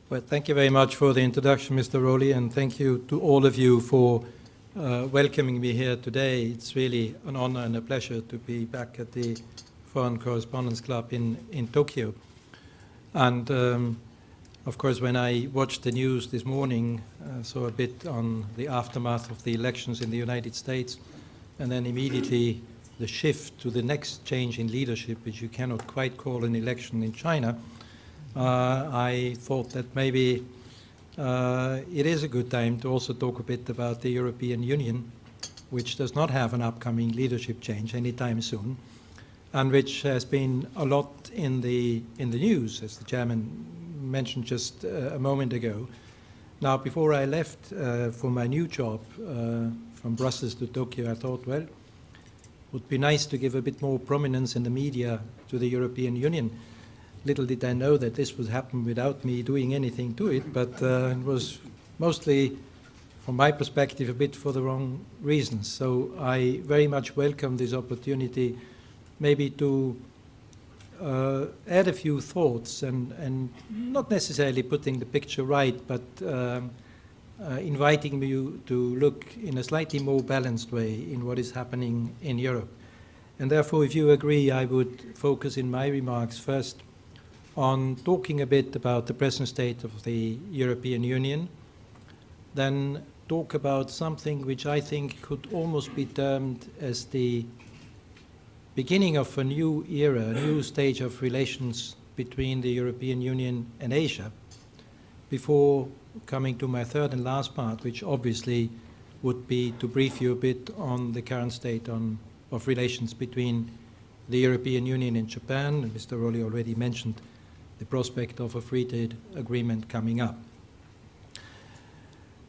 Well, thank you very much for the introduction, Mr. Rowley, and thank you to all of you for welcoming me here today. It's really an honor and a pleasure to be back at the Foreign Correspondents Club in Tokyo. And of course, when I watched the news this morning, saw a bit on the aftermath of the elections in the United States, and then immediately the shift to the next change in leadership, which you cannot quite call an election in China, I thought that maybe it is a good time to also talk a bit about the European Union, which does not have an upcoming leadership change anytime soon, and which has been a lot in the news, as the chairman mentioned just a moment ago. Now, before I left for my new job from Brussels to Tokyo, I thought, well, it would be nice to give a bit more prominence in the media to the European Union. Little did I know that this would happen without me doing anything to it, but it was mostly, from my perspective, a bit for the wrong reasons. So I very much welcome this opportunity maybe to add a few thoughts and not necessarily putting the picture right, but inviting you to look in a slightly more balanced way in what is happening in Europe. And therefore, if you agree, I would focus in my remarks first on talking a bit about the present state of the European Union, then talk about something which I think could almost be termed as the beginning of a new era, a new stage of relations between the European Union and Asia, before coming to my third and last part, which obviously would be to brief you a bit on the current state of relations between the European Union and Japan. And Mr. Rowley already mentioned the prospect of a free trade agreement coming up.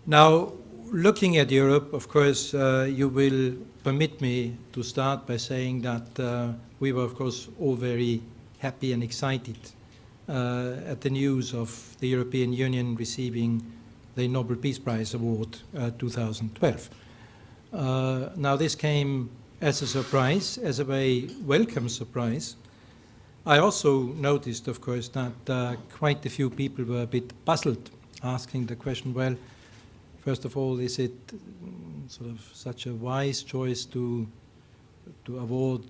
Now, looking at Europe, of course, you will permit me to start by saying that we were, of course, all very happy and excited at the news of the European Union receiving the Nobel Peace Prize Award 2012. Now, this came as a surprise, as a very welcome surprise. I also noticed, of course, that quite a few people were a bit puzzled, asking the question, well, first of all, is it sort of such a wise choice to award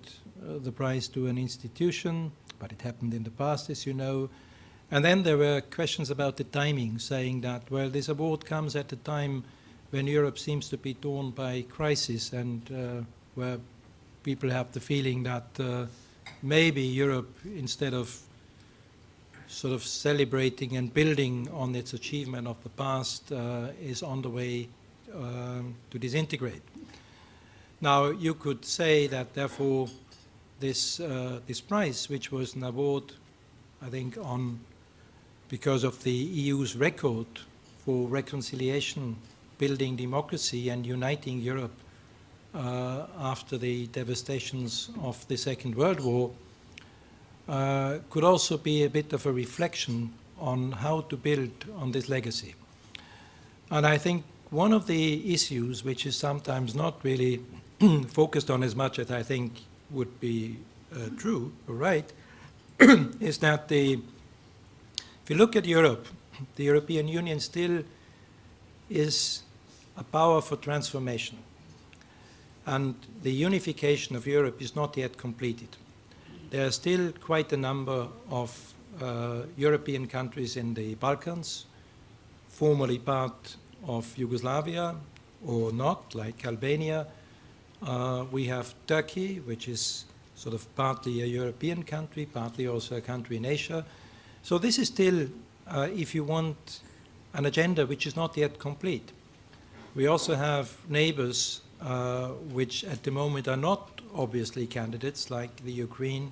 the prize to an institution? But it happened in the past, as you know. And then there were questions about the timing, saying that, well, this award comes at a time when Europe seems to be torn by crisis and where people have the feeling that maybe Europe, instead of sort of celebrating and building on its achievement of the past, is on the way to disintegrate. Now, you could say that, therefore, this prize, which was an award, I think, because of the EU's record for reconciliation, building democracy, and uniting Europe after the devastations of the Second World War, could also be a bit of a reflection on how to build on this legacy. And I think one of the issues which is sometimes not really focused on as much as I think would be true or right is that if you look at Europe, the European Union still is a power for transformation. And the unification of Europe is not yet completed. There are still quite a number of European countries in the Balkans, formerly part of Yugoslavia or not, like Albania. We have Turkey, which is sort of partly a European country, partly also a country in Asia. So this is still, if you want, an agenda which is not yet complete. We also have neighbors which at the moment are not obviously candidates, like the Ukraine,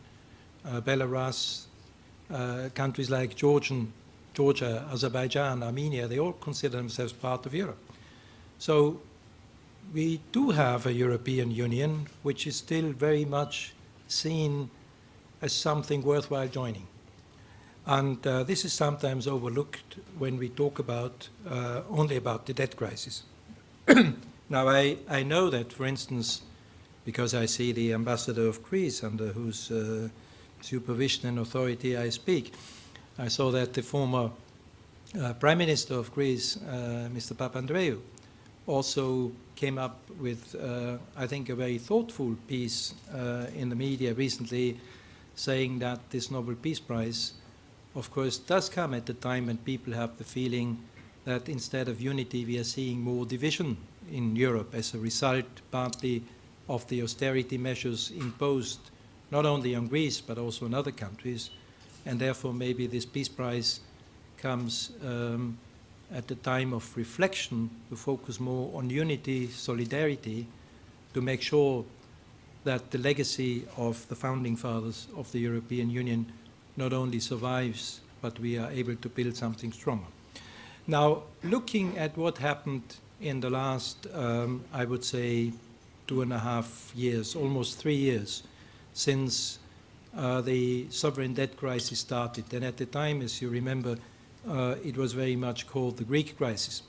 Belarus, countries like Georgia, Azerbaijan, Armenia. They all consider themselves part of Europe. So we do have a European Union which is still very much seen as something worthwhile joining. And this is sometimes overlooked when we talk about only about the debt crisis. Now, I know that, for instance, because I see the ambassador of Greece under whose supervision and authority I speak, I saw that the former Prime Minister of Greece, Mr. Papandreou, also came up with, I think, a very thoughtful piece in the media recently, saying that this Nobel Peace Prize, of course, does come at a time when people have the feeling that instead of unity, we are seeing more division in Europe as a result, partly of the austerity measures imposed not only on Greece but also on other countries, and therefore maybe this Peace Prize comes at the time of reflection to focus more on unity, solidarity, to make sure that the legacy of the founding fathers of the European Union not only survives, but we are able to build something stronger. Now, looking at what happened in the last, I would say, 2.5 years, almost 3 years, since the sovereign debt crisis started. And at the time, as you remember, it was very much called the Greek crisis.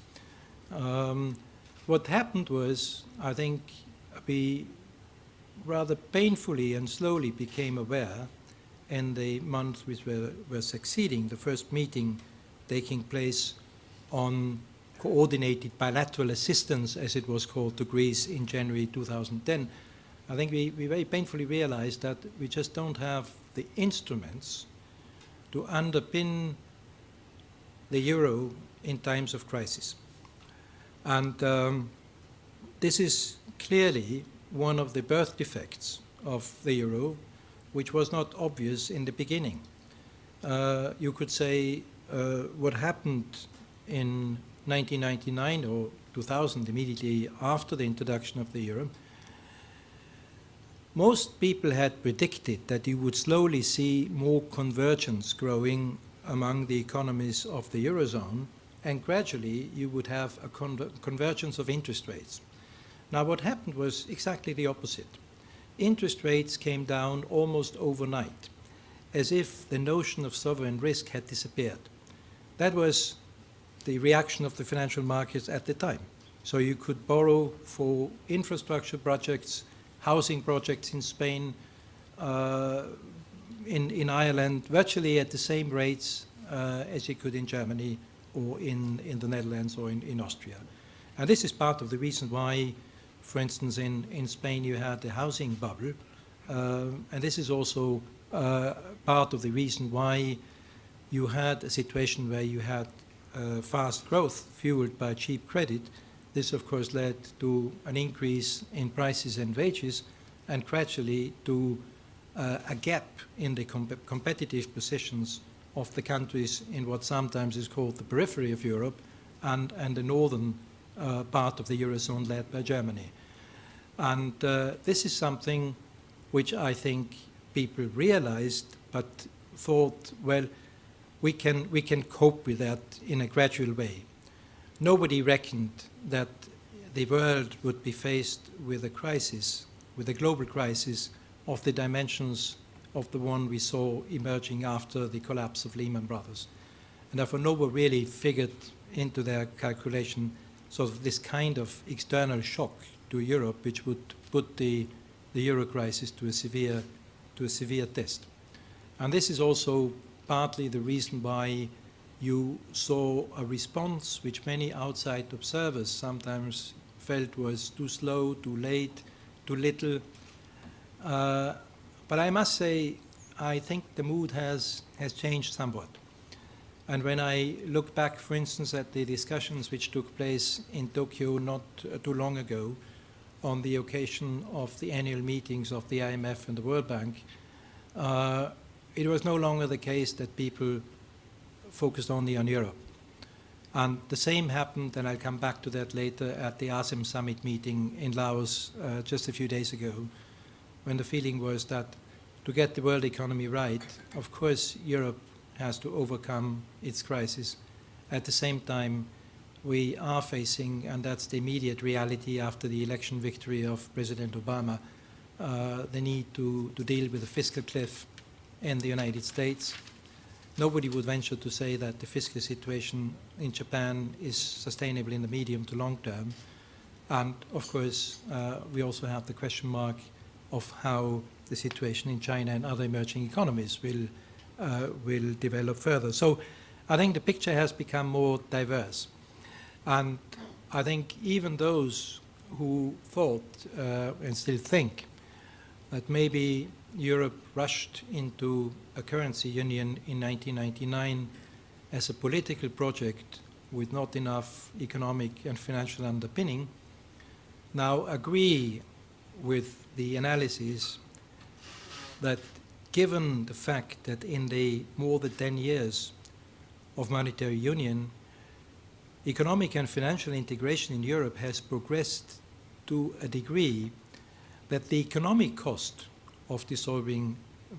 What happened was, I think, we rather painfully and slowly became aware in the months which were succeeding, the first meeting taking place on coordinated bilateral assistance, as it was called, to Greece in January 2010, I think we very painfully realized that we just don't have the instruments to underpin the euro in times of crisis. And this is clearly one of the birth defects of the euro, which was not obvious in the beginning. You could say what happened in 1999 or 2000, immediately after the introduction of the euro. Most people had predicted that you would slowly see more convergence growing among the economies of the Eurozone, and gradually you would have a convergence of interest rates. Now, what happened was exactly the opposite. Interest rates came down almost overnight, as if the notion of sovereign risk had disappeared. That was the reaction of the financial markets at the time. So you could borrow for infrastructure projects, housing projects in Spain, in Ireland, virtually at the same rates as you could in Germany or in the Netherlands or in Austria. And this is part of the reason why, for instance, in Spain you had the housing bubble, and this is also part of the reason why you had a situation where you had fast growth fueled by cheap credit. This, of course, led to an increase in prices and wages, and gradually to a gap in the competitive positions of the countries in what sometimes is called the periphery of Europe and the northern part of the Eurozone led by Germany. And this is something which I think people realized but thought, well, we can cope with that in a gradual way. Nobody reckoned that the world would be faced with a crisis, with a global crisis of the dimensions of the one we saw emerging after the collapse of Lehman Brothers. And therefore, nobody really figured into their calculation sort of this kind of external shock to Europe, which would put the euro crisis to a severe test. And this is also partly the reason why you saw a response which many outside observers sometimes felt was too slow, too late, too little. But I must say, I think the mood has changed somewhat. And when I look back, for instance, at the discussions which took place in Tokyo not too long ago on the occasion of the annual meetings of the IMF and the World Bank, it was no longer the case that people focused only on Europe. And the same happened, and I'll come back to that later, at the ASEM summit meeting in Laos just a few days ago, when the feeling was that to get the world economy right, of course, Europe has to overcome its crisis. At the same time, we are facing, and that's the immediate reality after the election victory of President Obama, the need to deal with the fiscal cliff in the United States. Nobody would venture to say that the fiscal situation in Japan is sustainable in the medium to long term. And of course, we also have the question mark of how the situation in China and other emerging economies will develop further. So I think the picture has become more diverse. And I think even those who thought and still think that maybe Europe rushed into a currency union in 1999 as a political project with not enough economic and financial underpinning, now agree with the analysis that given the fact that in the more than 10 years of monetary union, economic and financial integration in Europe has progressed to a degree that the economic cost of dissolving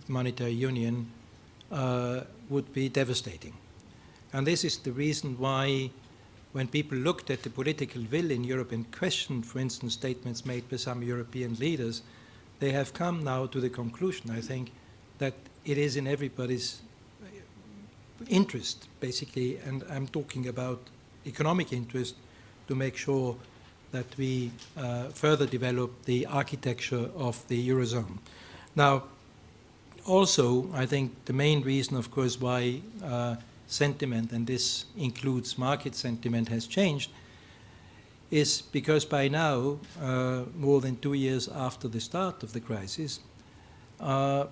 monetary union would be devastating. And this is the reason why when people looked at the political will in Europe and questioned, for instance, statements made by some European leaders, they have come now to the conclusion, I think, that it is in everybody's interest, basically, and I'm talking about economic interest, to make sure that we further develop the architecture of the Eurozone. Now, also, I think the main reason, of course, why sentiment, and this includes market sentiment, has changed, is because by now, more than 2 years after the start of the crisis,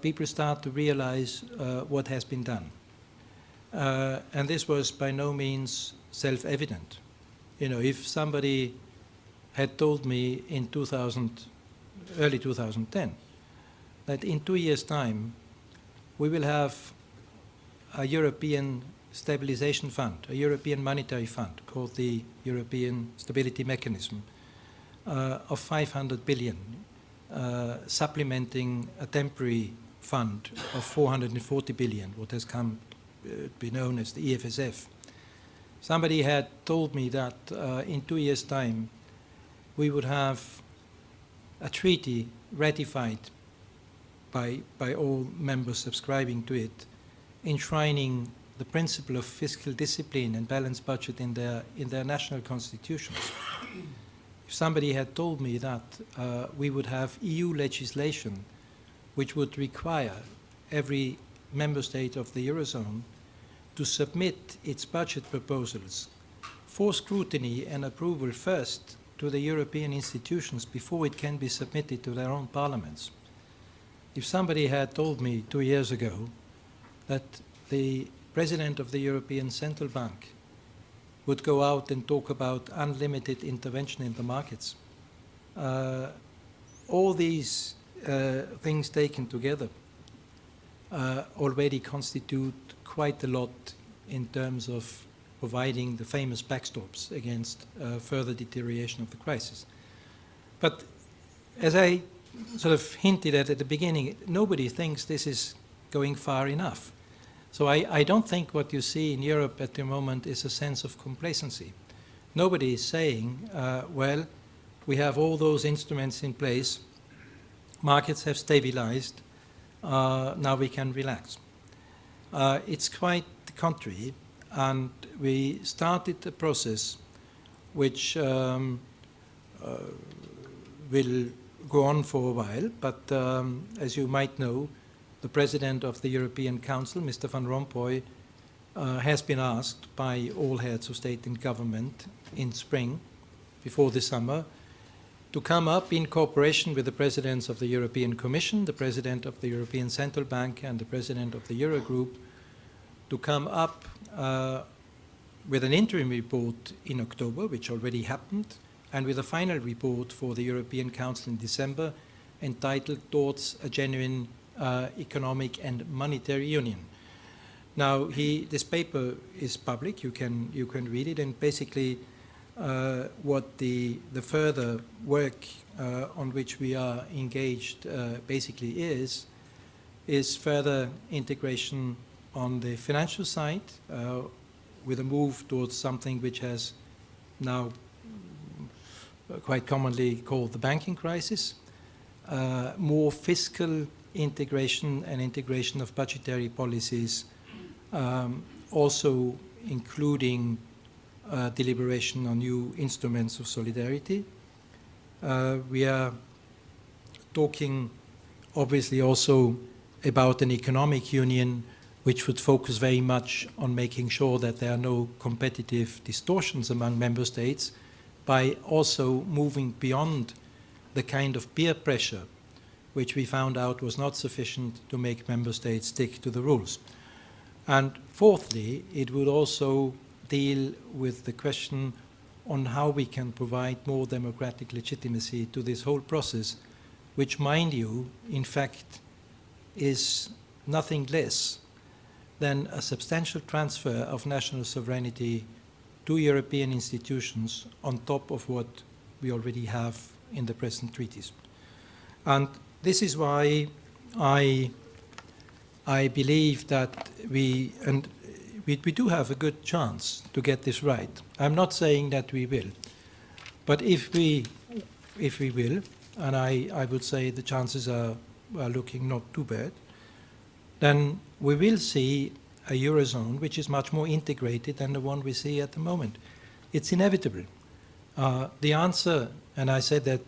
people start to realize what has been done. And this was by no means self-evident. You know, if somebody had told me in early 2010 that in 2 years' time we will have a European stabilization fund, a European monetary fund called the European Stability Mechanism of 500 billion, supplementing a temporary fund of 440 billion, what has come to be known as the EFSF. Somebody had told me that in 2 years' time we would have a treaty ratified by all members subscribing to it, enshrining the principle of fiscal discipline and balanced budget in their national constitutions. If somebody had told me that we would have EU legislation which would require every member state of the Eurozone to submit its budget proposals for scrutiny and approval first to the European institutions before it can be submitted to their own parliaments. If somebody had told me 2 years ago that the President of the European Central Bank would go out and talk about unlimited intervention in the markets, all these things taken together already constitute quite a lot in terms of providing the famous backstops against further deterioration of the crisis. But as I sort of hinted at the beginning, nobody thinks this is going far enough. So I don't think what you see in Europe at the moment is a sense of complacency. Nobody is saying, well, we have all those instruments in place, markets have stabilized, now we can relax. It's quite the contrary, and we started a process which will go on for a while, but as you might know, the President of the European Council, Mr. Van Rompuy, has been asked by all heads of state and government in spring, before the summer, to come up in cooperation with the Presidents of the European Commission, the President of the European Central Bank, and the President of the Eurogroup, to come up with an interim report in October, which already happened, and with a final report for the European Council in December, entitled Towards a Genuine Economic and Monetary Union. Now, this paper is public. You can read it, and basically, what the further work on which we are engaged basically is further integration on the financial side, with a move towards something which has now quite commonly called the banking crisis, more fiscal integration and integration of budgetary policies, also including deliberation on new instruments of solidarity. We are talking obviously also about an economic union which would focus very much on making sure that there are no competitive distortions among member states, by also moving beyond the kind of peer pressure which we found out was not sufficient to make member states stick to the rules. And fourthly, it would also deal with the question on how we can provide more democratic legitimacy to this whole process, which, mind you, in fact, is nothing less than a substantial transfer of national sovereignty to European institutions on top of what we already have in the present treaties. And this is why I believe that we do have a good chance to get this right. I'm not saying that we will, but if we will, and I would say the chances are looking not too bad, then we will see a Eurozone which is much more integrated than the one we see at the moment. It's inevitable. The answer, and I said that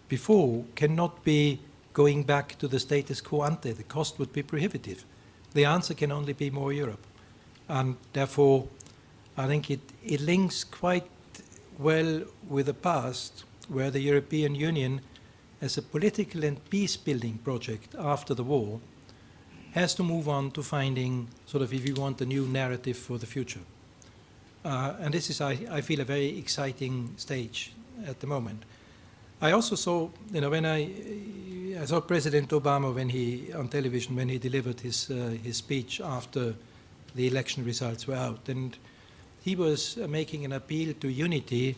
before, cannot be going back to the status quo ante. The cost would be prohibitive. The answer can only be more Europe. And therefore, I think it links quite well with the past, where the European Union, as a political and peace-building project after the war, has to move on to finding, sort of, if you want, a new narrative for the future. And this is, I feel, a very exciting stage at the moment. I also saw, when I saw President Obama on television when he delivered his speech after the election results were out, and he was making an appeal to unity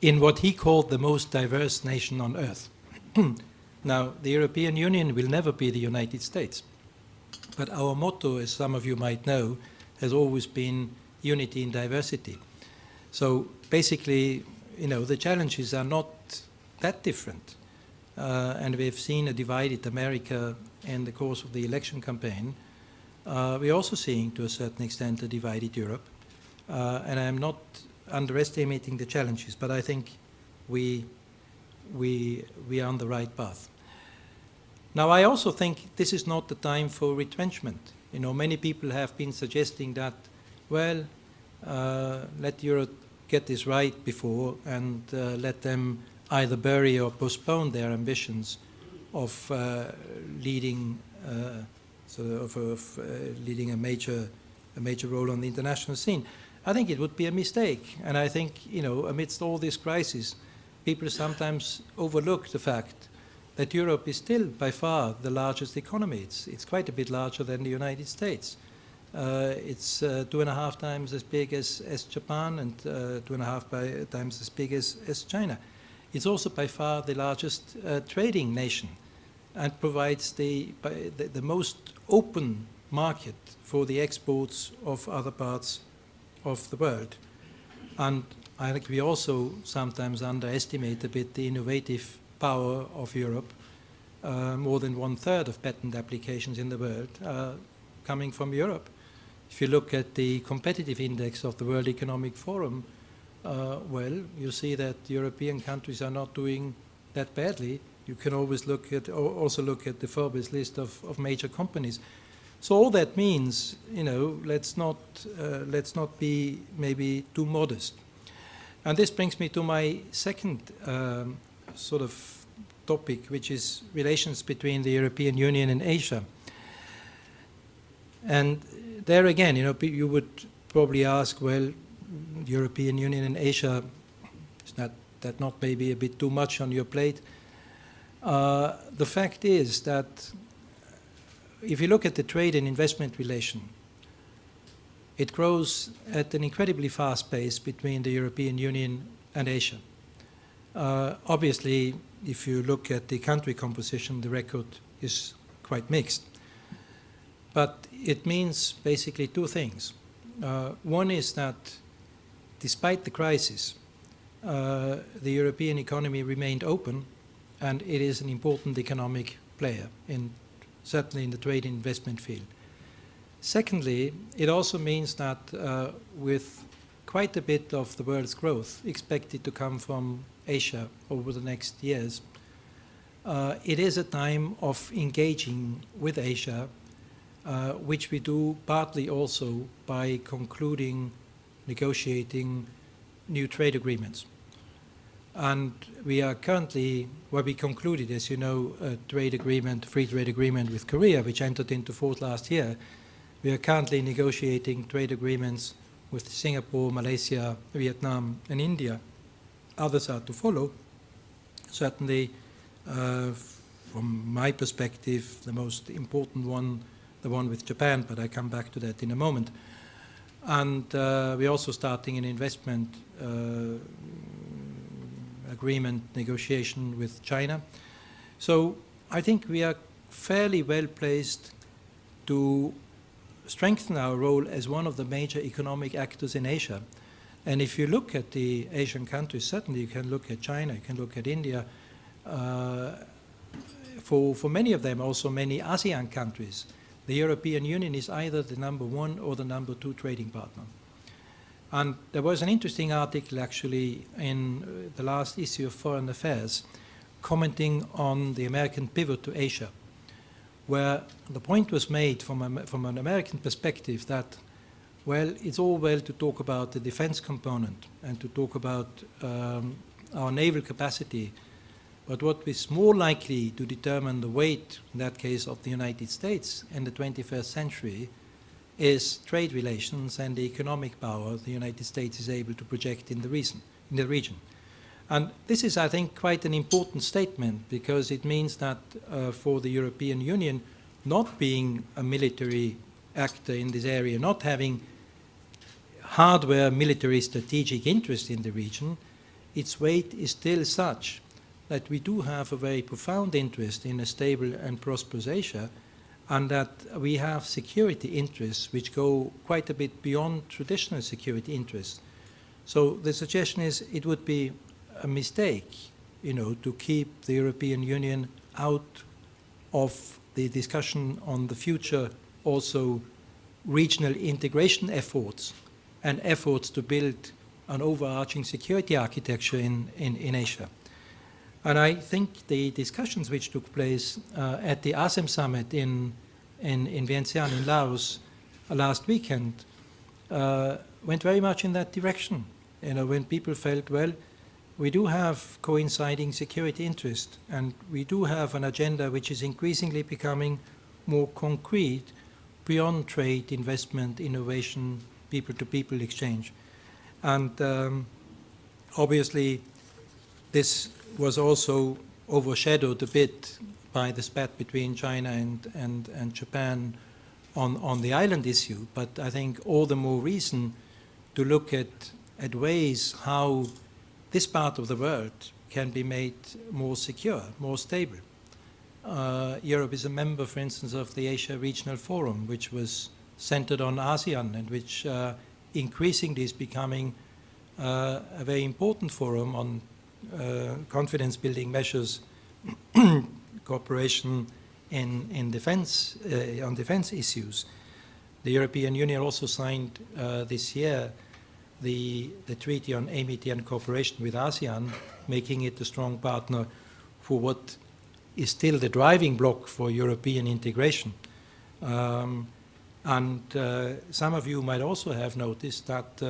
in what he called the most diverse nation on earth. Now, the European Union will never be the United States, but our motto, as some of you might know, has always been unity in diversity. So basically, the challenges are not that different. And we've seen a divided America in the course of the election campaign. We're also seeing, to a certain extent, a divided Europe. And I'm not underestimating the challenges, but I think we are on the right path. Now, I also think this is not the time for retrenchment. Many people have been suggesting that, well, let Europe get this right before, and let them either bury or postpone their ambitions of leading leading a major role on the international scene. I think it would be a mistake, and I think amidst all this crisis, people sometimes overlook the fact that Europe is still by far the largest economy. It's quite a bit larger than the United States. It's 2.5 times as big as Japan, and 2.5 times as big as China. It's also by far the largest trading nation, and provides the most open market for the exports of other parts of the world. And I think we also sometimes underestimate a bit the innovative power of Europe. More than 1/3 of patent applications in the world are coming from Europe. If you look at the competitive index of the World Economic Forum, well, you see that European countries are not doing that badly. You can always also look at the Forbes list of major companies. So all that means, let's not be maybe too modest. And this brings me to my second sort of topic, which is relations between the European Union and Asia. And there again, you would probably ask, well, European Union and Asia, is that not maybe a bit too much on your plate? The fact is that if you look at the trade and investment relation, it grows at an incredibly fast pace between the European Union and Asia. Obviously, if you look at the country composition, the record is quite mixed. But it means basically two things. One is that despite the crisis, the European economy remained open, and it is an important economic player, certainly in the trade and investment field. Secondly, it also means that with quite a bit of the world's growth expected to come from Asia over the next years, it is a time of engaging with Asia which we do partly also by concluding, negotiating new trade agreements. And we are currently, well, we concluded, as you know, a trade agreement, free trade agreement with Korea, which entered into force last year. We are currently negotiating trade agreements with Singapore, Malaysia, Vietnam, and India. Others are to follow. Certainly, from my perspective, the most important one, the one with Japan, but I come back to that in a moment. And we're also starting an investment agreement negotiation with China. So I think we are fairly well placed to strengthen our role as one of the major economic actors in Asia. And if you look at the Asian countries, certainly you can look at China, you can look at India. For many of them, also many ASEAN countries, the European Union is either the number one or the number two trading partner. And there was an interesting article actually in the last issue of Foreign Affairs commenting on the American pivot to Asia, where the point was made from an American perspective that, well, it's all well to talk about the defense component and to talk about our naval capacity, but what is more likely to determine the weight, in that case, of the United States in the 21st century is trade relations and the economic power the United States is able to project in the region. And this is, I think, quite an important statement because it means that for the European Union, not being a military actor in this area, not having hardware military strategic interest in the region, its weight is still such that we do have a very profound interest in a stable and prosperous Asia, and that we have security interests which go quite a bit beyond traditional security interests. So the suggestion is it would be a mistake, to keep the European Union out of the discussion on the future, also regional integration efforts and efforts to build an overarching security architecture in Asia. And I think the discussions which took place at the ASEM summit in Vientiane in Laos last weekend went very much in that direction. When people felt, well, we do have coinciding security interests, and we do have an agenda which is increasingly becoming more concrete beyond trade, investment, innovation, people-to-people exchange. And obviously, this was also overshadowed a bit by the spat between China and Japan on the island issue. But I think all the more reason to look at ways how this part of the world can be made more secure, more stable. Europe is a member, for instance, of the Asia Regional Forum, which was centered on ASEAN and which increasingly is becoming a very important forum on confidence-building measures, cooperation in defense, on defense issues. The European Union also signed this year the Treaty on Amity and Cooperation with ASEAN, making it a strong partner for what is still the driving bloc for European integration. And some of you might also have noticed that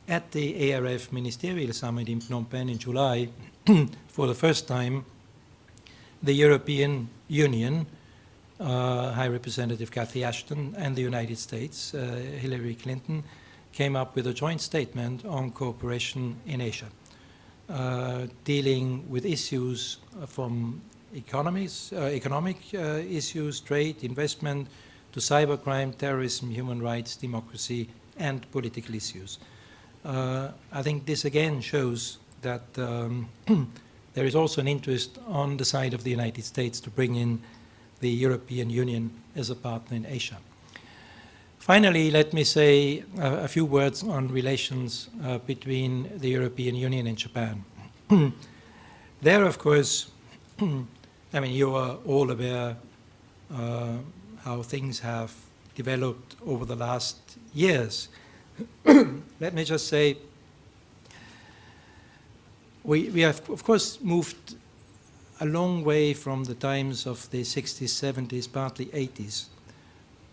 at the ARF Ministerial Summit in Phnom Penh in July, for the first time, the European Union, High Representative Cathy Ashton, and the United States, Hillary Clinton, came up with a joint statement on cooperation in Asia, dealing with issues from economic issues, trade, investment, to cybercrime, terrorism, human rights, democracy, and political issues. I think this again shows that there is also an interest on the side of the United States to bring in the European Union as a partner in Asia. Finally, let me say a few words on relations between the European Union and Japan. There, of course, you are all aware how things have developed over the last years. Let me just say, we have, of course, moved a long way from the times of the 60s, 70s, partly 80s,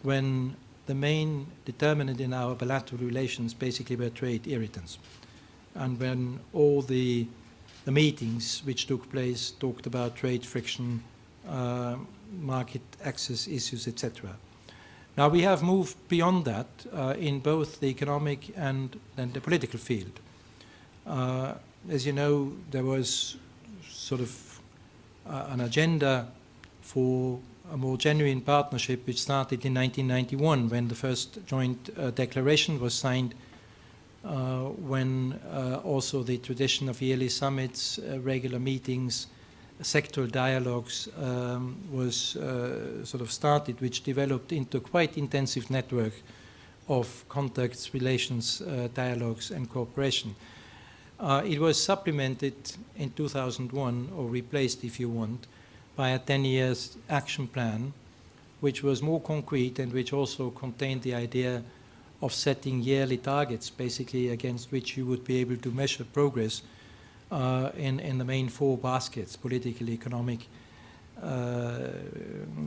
when the main determinant in our bilateral relations basically were trade irritants. And when all the meetings which took place talked about trade friction, market access issues, etc. Now we have moved beyond that in both the economic and the political field. As you know, there was sort of an agenda for a more genuine partnership which started in 1991 when the first joint declaration was signed, when also the tradition of yearly summits, regular meetings, sectoral dialogues was sort of started, which developed into a quite intensive network of contacts, relations, dialogues, and cooperation. It was supplemented in 2001, or replaced if you want, by a 10-year action plan, which was more concrete and which also contained the idea of setting yearly targets, basically against which you would be able to measure progress in the main four baskets: political, economic,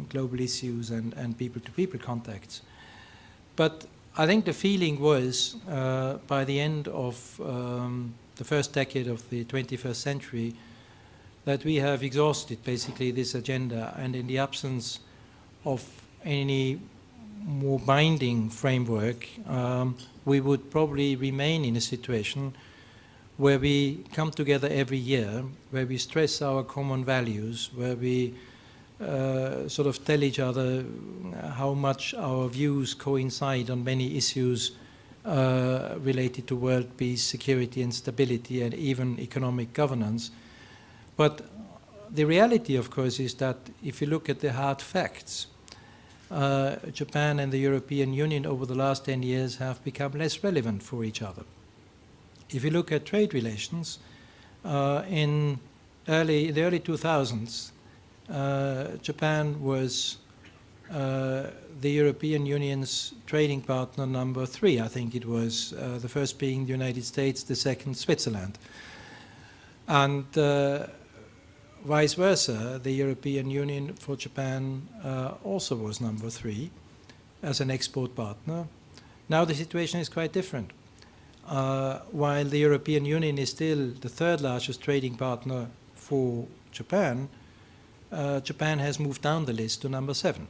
global issues, and people-to-people contacts. But I think the feeling was, by the end of the first decade of the 21st century, that we have exhausted basically this agenda, and in the absence of any more binding framework, we would probably remain in a situation where we come together every year, where we stress our common values, where we sort of tell each other how much our views coincide on many issues related to world peace, security and stability, and even economic governance. But the reality, of course, is that if you look at the hard facts, Japan and the European Union over the last 10 years have become less relevant for each other. If you look at trade relations, in the early 2000s, Japan was the European Union's trading partner number 3. I think it was the first being the United States, the second Switzerland. And vice versa, the European Union for Japan also was number 3 as an export partner. Now the situation is quite different. While the European Union is still the third largest trading partner for Japan, Japan has moved down the list to number 7.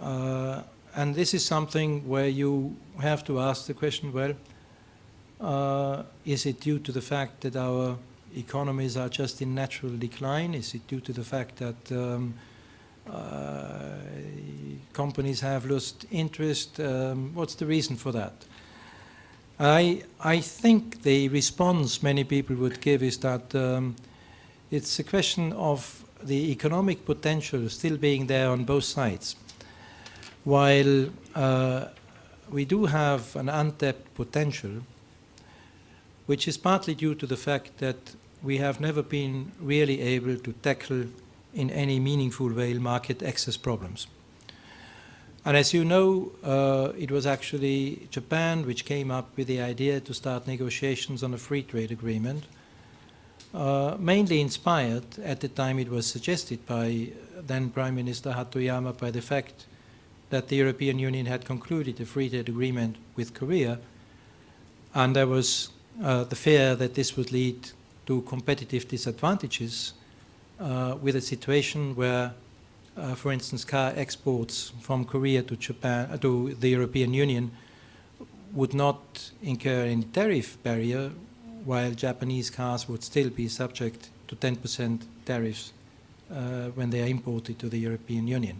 And this is something where you have to ask the question, well, is it due to the fact that our economies are just in natural decline? Is it due to the fact that companies have lost interest? What's the reason for that? I think the response many people would give is that it's a question of the economic potential still being there on both sides. While we do have an untapped potential, which is partly due to the fact that we have never been really able to tackle in any meaningful way market access problems. And as you know, it was actually Japan which came up with the idea to start negotiations on a free trade agreement, mainly inspired, at the time it was suggested by then Prime Minister Hatoyama, by the fact that the European Union had concluded a free trade agreement with Korea, and there was the fear that this would lead to competitive disadvantages with a situation where, for instance, car exports from Korea to Japan, to the European Union would not incur any tariff barrier, while Japanese cars would still be subject to 10% tariffs when they are imported to the European Union.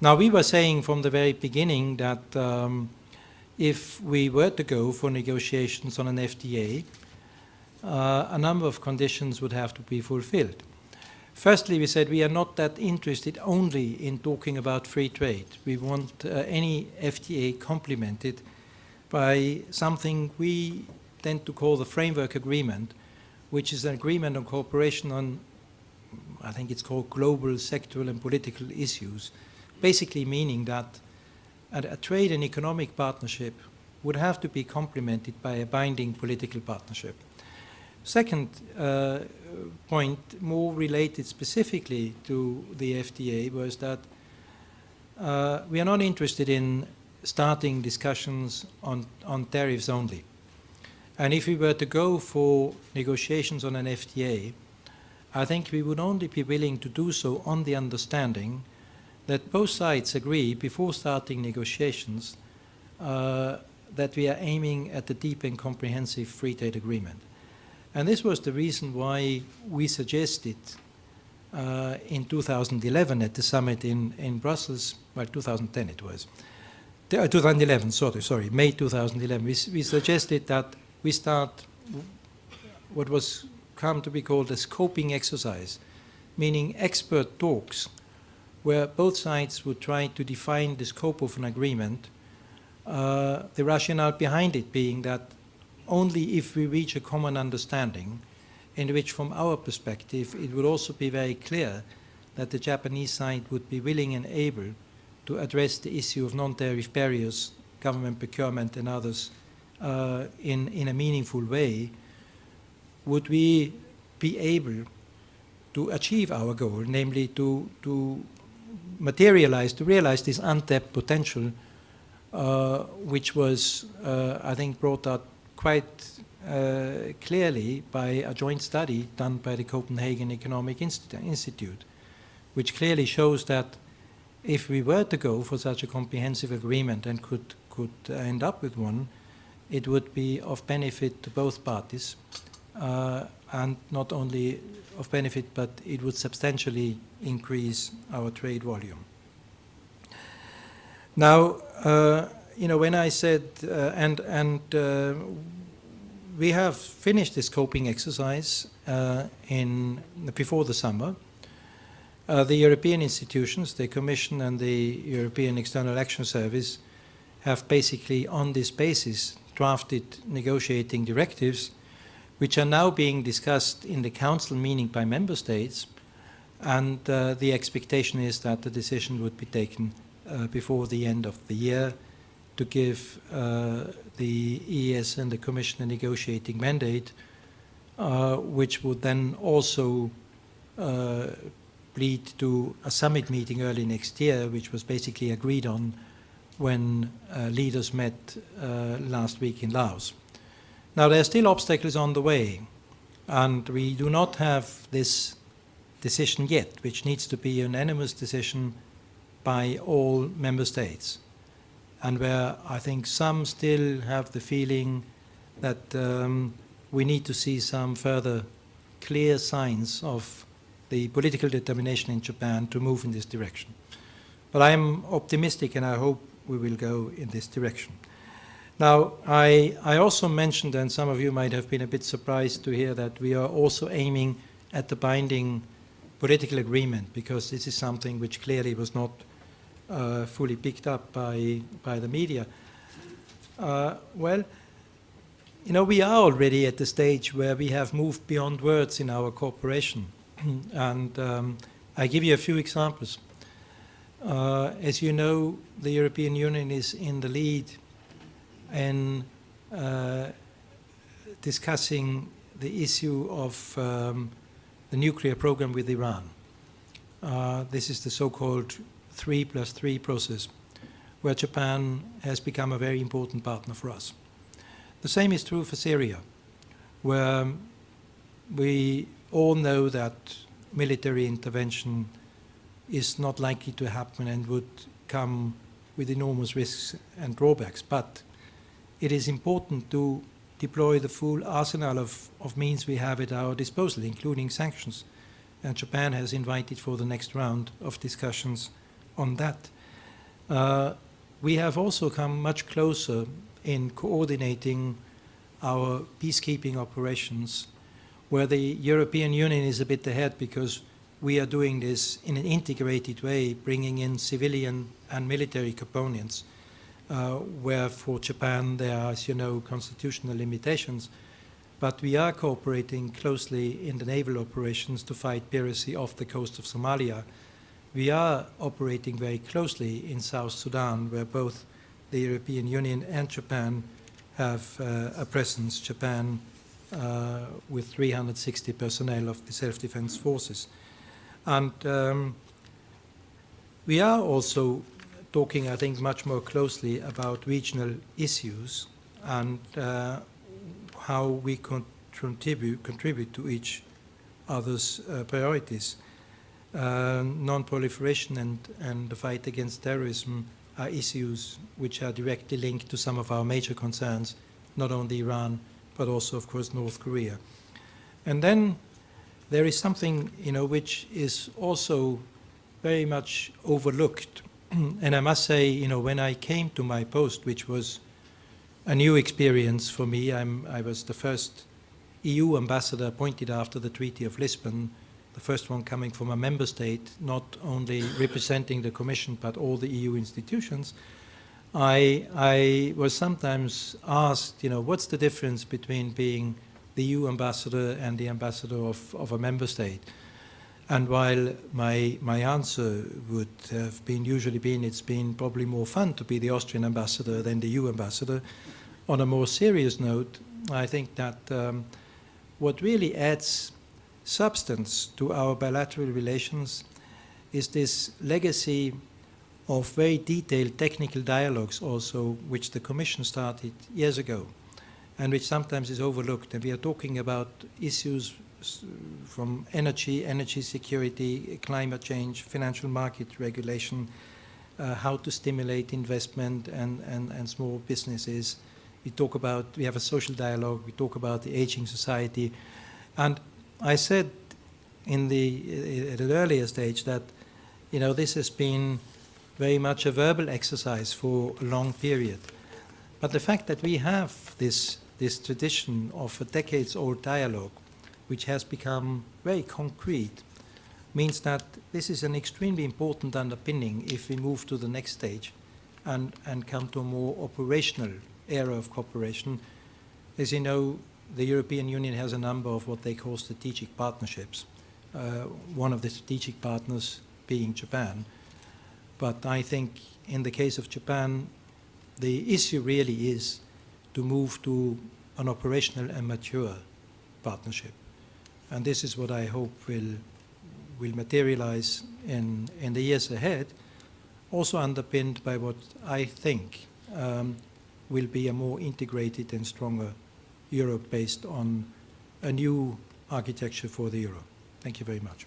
Now, we were saying from the very beginning that if we were to go for negotiations on an FTA, a number of conditions would have to be fulfilled. Firstly, we said we are not that interested only in talking about free trade. We want any FTA complemented by something we tend to call the framework agreement, which is an agreement on cooperation on, I think it's called global, sectoral and political issues, basically meaning that a trade and economic partnership would have to be complemented by a binding political partnership. Second point, more related specifically to the FTA, was that we are not interested in starting discussions on tariffs only. And if we were to go for negotiations on an FTA, I think we would only be willing to do so on the understanding that both sides agree before starting negotiations that we are aiming at a deep and comprehensive free trade agreement. And this was the reason why we suggested in 2011 at the summit in Brussels, well, 2010 it was, 2011, sorry, May 2011, we suggested that we start what was come to be called a scoping exercise, meaning expert talks, where both sides would try to define the scope of an agreement, the rationale behind it being that only if we reach a common understanding, in which from our perspective it would also be very clear that the Japanese side would be willing and able to address the issue of non-tariff barriers, government procurement and others in a meaningful way, would we be able to achieve our goal, namely to realize this untapped potential, which was, I think, brought out quite clearly by a joint study done by the Copenhagen Economic Institute, which clearly shows that if we were to go for such a comprehensive agreement and could end up with one, it would be of benefit to both parties, and not only of benefit, but it would substantially increase our trade volume. Now, when I said, we have finished this scoping exercise before the summer. The European institutions, the Commission and the European External Action Service, have basically on this basis drafted negotiating directives, which are now being discussed in the Council, meaning by Member States, and the expectation is that the decision would be taken before the end of the year to give the EES and the Commission a negotiating mandate, which would then also lead to a summit meeting early next year, which was basically agreed on when leaders met last week in Laos. Now, there are still obstacles on the way, and we do not have this decision yet, which needs to be a unanimous decision by all member states, and where I think some still have the feeling that we need to see some further clear signs of the political determination in Japan to move in this direction. But I'm optimistic, and I hope we will go in this direction. Now, I also mentioned, and some of you might have been a bit surprised to hear that we are also aiming at the binding political agreement, because this is something which clearly was not fully picked up by the media. Well, we are already at the stage where we have moved beyond words in our cooperation. And I give you a few examples. As you know, the European Union is in the lead in discussing the issue of the nuclear program with Iran. This is the so-called 3+3 process, where Japan has become a very important partner for us. The same is true for Syria, where we all know that military intervention is not likely to happen and would come with enormous risks and drawbacks. But it is important to deploy the full arsenal of means we have at our disposal, including sanctions. And Japan has invited for the next round of discussions on that. We have also come much closer in coordinating our peacekeeping operations, where the European Union is a bit ahead because we are doing this in an integrated way, bringing in civilian and military components, where for Japan there are, as you know, constitutional limitations. But we are cooperating closely in the naval operations to fight piracy off the coast of Somalia. We are operating very closely in South Sudan, where both the European Union and Japan have a presence, Japan with 360 personnel of the self-defense forces. And we are also talking, I think, much more closely about regional issues and how we contribute to each other's priorities. Non-proliferation and the fight against terrorism are issues which are directly linked to some of our major concerns, not only Iran, but also, of course, North Korea. And then there is something, which is also very much overlooked. And I must say, when I came to my post, which was a new experience for me, I was the first EU ambassador appointed after the Treaty of Lisbon, the first one coming from a member state, not only representing the Commission, but all the EU institutions. I was sometimes asked, what's the difference between being the EU ambassador and the ambassador of a member state? And while my answer would have usually been it's been probably more fun to be the Austrian ambassador than the EU ambassador, on a more serious note, I think that what really adds substance to our bilateral relations is this legacy of very detailed technical dialogues also, which the Commission started years ago, and which sometimes is overlooked. And we are talking about issues from energy security, climate change, financial market regulation, how to stimulate investment and small businesses. We have a social dialogue, we talk about the aging society. And I said at an earlier stage that, this has been very much a verbal exercise for a long period. But the fact that we have this tradition of a decades-old dialogue, which has become very concrete, means that this is an extremely important underpinning if we move to the next stage and come to a more operational era of cooperation. As you know, the European Union has a number of what they call strategic partnerships, one of the strategic partners being Japan. But I think in the case of Japan, the issue really is to move to an operational and mature partnership. And this is what I hope will materialize in the years ahead, also underpinned by what I think will be a more integrated and stronger Europe based on a new architecture for the euro. Thank you very much.